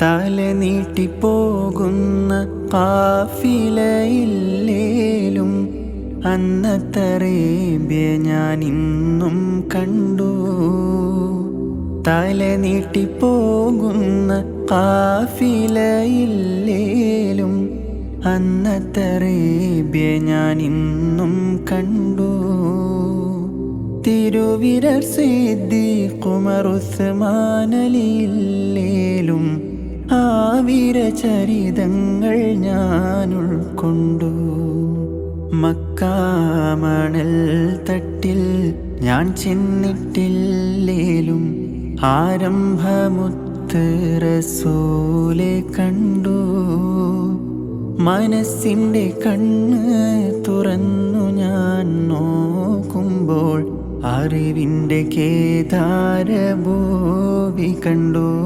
തല നീട്ടിപ്പോകുന്ന കാഫിലയില്ലേലും അന്നത്തെ അറേബ്യ ഞാൻ ഇന്നും കണ്ടു. തല നീട്ടിപ്പോകുന്ന കാഫിലയില്ലേലും അന്നത്തെ അറേബ്യ ഞാൻ ഇന്നും കണ്ടു. തിരുവിരൽ സിദ്ദീഖ് ഉമർ ഉസ്മാൻ അലിയില്ലേലും ആ വീരചരിതങ്ങൾ ഞാൻ ഉൾക്കൊണ്ടു. മക്കാമണൽ തട്ടിൽ ഞാൻ ചെന്നിട്ടില്ലേലും ആരംഭമുത്ത് റസൂലെ കണ്ടു. മനസ്സിൻ്റെ കണ്ണ് തുറന്നു ഞാൻ നോക്കുമ്പോൾ അറിവിൻ്റെ കേദാരഭൂവി കണ്ടു.